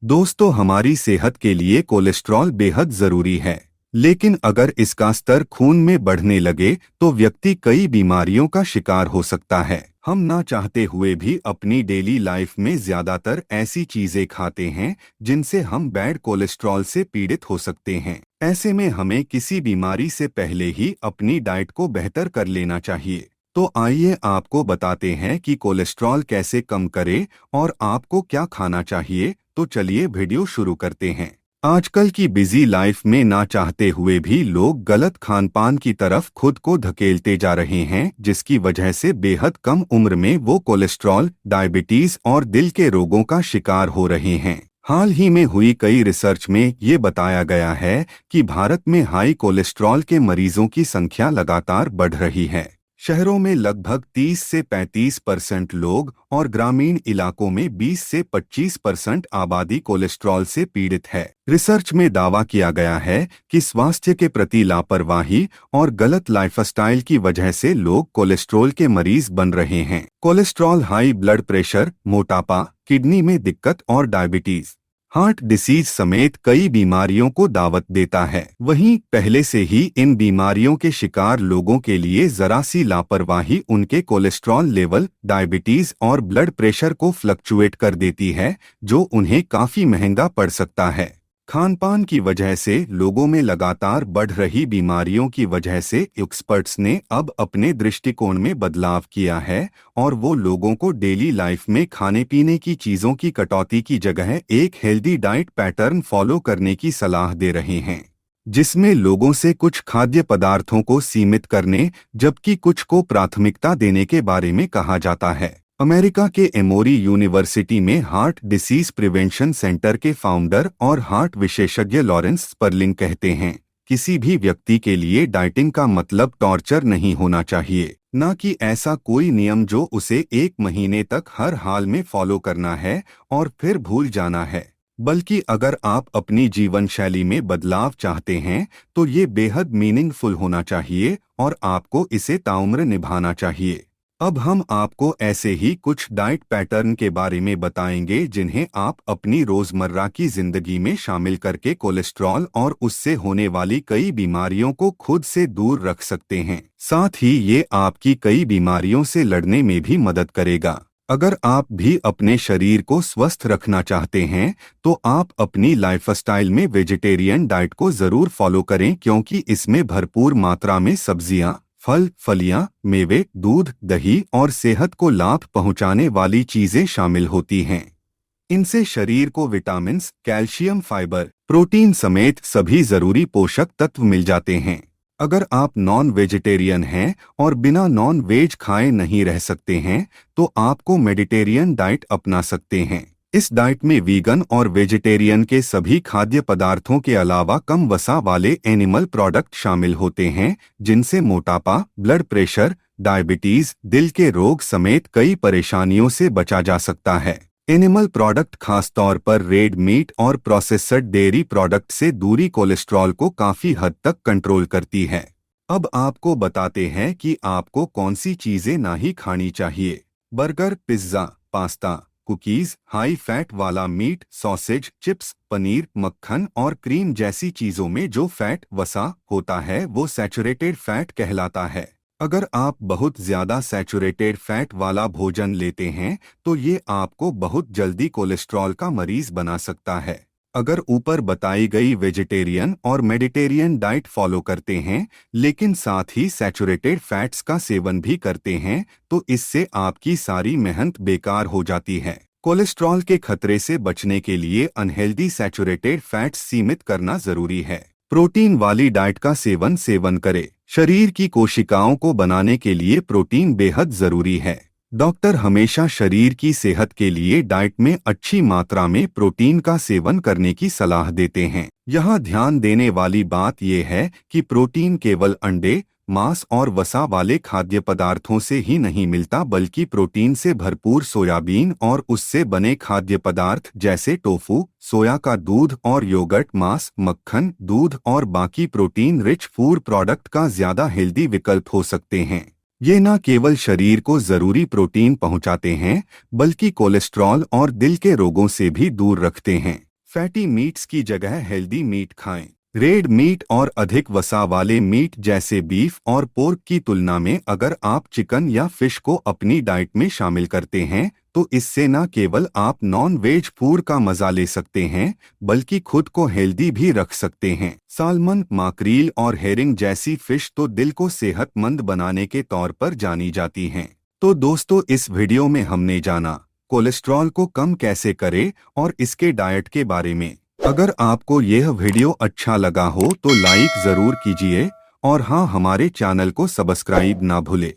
दोस्तों, हमारी सेहत के लिए कोलेस्ट्रॉल बेहद जरूरी है। लेकिन अगर इसका स्तर खून में बढ़ने लगे तो व्यक्ति कई बीमारियों का शिकार हो सकता है। हम ना चाहते हुए भी अपनी डेली लाइफ में ज्यादातर ऐसी चीजें खाते हैं जिनसे हम बैड कोलेस्ट्रॉल से पीड़ित हो सकते हैं। ऐसे में हमें किसी बीमारी से पहले ही अपनी डाइट को बेहतर कर लेना चाहिए। तो आइए आपको बताते हैं कि कोलेस्ट्रॉल कैसे कम करें और आपको क्या खाना चाहिए। तो चलिए वीडियो शुरू करते हैं। आजकल की बिजी लाइफ में ना चाहते हुए भी लोग गलत खान पान की तरफ खुद को धकेलते जा रहे हैं, जिसकी वजह से बेहद कम उम्र में वो कोलेस्ट्रॉल, डायबिटीज और दिल के रोगों का शिकार हो रहे हैं। हाल ही में हुई कई रिसर्च में ये बताया गया है कि भारत में हाई कोलेस्ट्रॉल के मरीजों की संख्या लगातार बढ़ रही है। शहरों में लगभग 30 से 35% लोग और ग्रामीण इलाकों में 20 से 25% आबादी कोलेस्ट्रॉल से पीड़ित है। रिसर्च में दावा किया गया है कि स्वास्थ्य के प्रति लापरवाही और गलत लाइफस्टाइल की वजह से लोग कोलेस्ट्रॉल के मरीज बन रहे हैं। कोलेस्ट्रॉल हाई ब्लड प्रेशर, मोटापा, किडनी में दिक्कत और डायबिटीज, हार्ट डिसीज समेत कई बीमारियों को दावत देता है। वहीं पहले से ही इन बीमारियों के शिकार लोगों के लिए जरा सी लापरवाही उनके कोलेस्ट्रॉल लेवल, डायबिटीज और ब्लड प्रेशर को फ्लक्चुएट कर देती है, जो उन्हें काफी महंगा पड़ सकता है। खान पान की वजह से लोगों में लगातार बढ़ रही बीमारियों की वजह से एक्सपर्ट्स ने अब अपने दृष्टिकोण में बदलाव किया है और वो लोगों को डेली लाइफ में खाने पीने की चीजों की कटौती की जगह एक हेल्दी डाइट पैटर्न फॉलो करने की सलाह दे रहे हैं, जिसमें लोगों से कुछ खाद्य पदार्थों को सीमित करने जबकि कुछ को प्राथमिकता देने के बारे में कहा जाता है। अमेरिका के एमोरी यूनिवर्सिटी में हार्ट डिसीज प्रिवेंशन सेंटर के फाउंडर और हार्ट विशेषज्ञ लॉरेंस स्पर्लिंग कहते हैं, किसी भी व्यक्ति के लिए डाइटिंग का मतलब टॉर्चर नहीं होना चाहिए, न कि ऐसा कोई नियम जो उसे 1 महीने तक हर हाल में फॉलो करना है और फिर भूल जाना है। बल्कि अगर आप अपनी जीवन शैली में बदलाव चाहते हैं तो ये बेहद मीनिंगफुल होना चाहिए और आपको इसे ताउम्र निभाना चाहिए। अब हम आपको ऐसे ही कुछ डाइट पैटर्न के बारे में बताएंगे जिन्हें आप अपनी रोजमर्रा की जिंदगी में शामिल करके कोलेस्ट्रॉल और उससे होने वाली कई बीमारियों को खुद से दूर रख सकते हैं। साथ ही ये आपकी कई बीमारियों से लड़ने में भी मदद करेगा। अगर आप भी अपने शरीर को स्वस्थ रखना चाहते हैं तो आप अपनी लाइफस्टाइल में वेजिटेरियन डाइट को जरूर फॉलो करें, क्योंकि इसमें भरपूर मात्रा में सब्जियां, फल, फलियां, मेवे, दूध, दही और सेहत को लाभ पहुंचाने वाली चीजें शामिल होती हैं। इनसे शरीर को विटामिन्स, कैल्शियम, फाइबर, प्रोटीन समेत सभी जरूरी पोषक तत्व मिल जाते हैं। अगर आप नॉन वेजिटेरियन हैं और बिना नॉन वेज खाए नहीं रह सकते हैं तो आपको मेडिटेरियन डाइट अपना सकते हैं। इस डाइट में वीगन और वेजिटेरियन के सभी खाद्य पदार्थों के अलावा कम वसा वाले एनिमल प्रोडक्ट शामिल होते हैं, जिनसे मोटापा, ब्लड प्रेशर, डायबिटीज, दिल के रोग समेत कई परेशानियों से बचा जा सकता है। एनिमल प्रोडक्ट खासतौर पर रेड मीट और प्रोसेस्ड डेयरी प्रोडक्ट से दूरी कोलेस्ट्रॉल को काफी हद तक कंट्रोल करती है। अब आपको बताते हैं कि आपको कौन सी चीजें ना ही खानी चाहिए। Burger, pizza, pasta, cookies, high fat वाला मीट, सॉसेज, चिप्स, पनीर, मक्खन और क्रीम जैसी चीजों में जो फैट, वसा होता है वो सैचुरेटेड फैट कहलाता है। अगर आप बहुत ज्यादा सैचुरेटेड फैट वाला भोजन लेते हैं तो ये आपको बहुत जल्दी कोलेस्ट्रॉल का मरीज बना सकता है। अगर ऊपर बताई गई वेजिटेरियन और मेडिटेरियन डाइट फॉलो करते हैं लेकिन साथ ही सैचुरेटेड फैट्स का सेवन भी करते हैं तो इससे आपकी सारी मेहनत बेकार हो जाती है। कोलेस्ट्रॉल के खतरे से बचने के लिए अनहेल्दी सैचुरेटेड फैट्स सीमित करना जरूरी है। प्रोटीन वाली डाइट का सेवन करें। शरीर की कोशिकाओं को बनाने के लिए प्रोटीन बेहद जरूरी है। डॉक्टर हमेशा शरीर की सेहत के लिए डाइट में अच्छी मात्रा में प्रोटीन का सेवन करने की सलाह देते हैं। यहाँ ध्यान देने वाली बात यह है कि प्रोटीन केवल अंडे, मांस और वसा वाले खाद्य पदार्थों से ही नहीं मिलता, बल्कि प्रोटीन से भरपूर सोयाबीन और उससे बने खाद्य पदार्थ जैसे टोफू, सोया का दूध और योगर्ट, मांस, मक्खन, दूध और बाकी प्रोटीन रिच फूड प्रोडक्ट का ज्यादा हेल्दी विकल्प हो सकते हैं। ये न केवल शरीर को जरूरी प्रोटीन पहुंचाते हैं बल्कि कोलेस्ट्रॉल और दिल के रोगों से भी दूर रखते हैं। फैटी मीट्स की जगह हेल्दी मीट खाएं। रेड मीट और अधिक वसा वाले मीट जैसे बीफ और पोर्क की तुलना में अगर आप चिकन या फिश को अपनी डाइट में शामिल करते हैं तो इससे न केवल आप नॉन वेज फूड का मजा ले सकते हैं बल्कि खुद को हेल्दी भी रख सकते हैं। सालमन, माकरील और हेरिंग जैसी फिश तो दिल को सेहतमंद बनाने के तौर पर जानी जाती हैं। तो दोस्तों, इस वीडियो में हमने जाना कोलेस्ट्रॉल को कम कैसे करें और इसके डाइट के बारे में। अगर आपको यह वीडियो अच्छा लगा हो तो लाइक जरूर कीजिए और हाँ, हमारे चैनल को सब्सक्राइब ना भूले।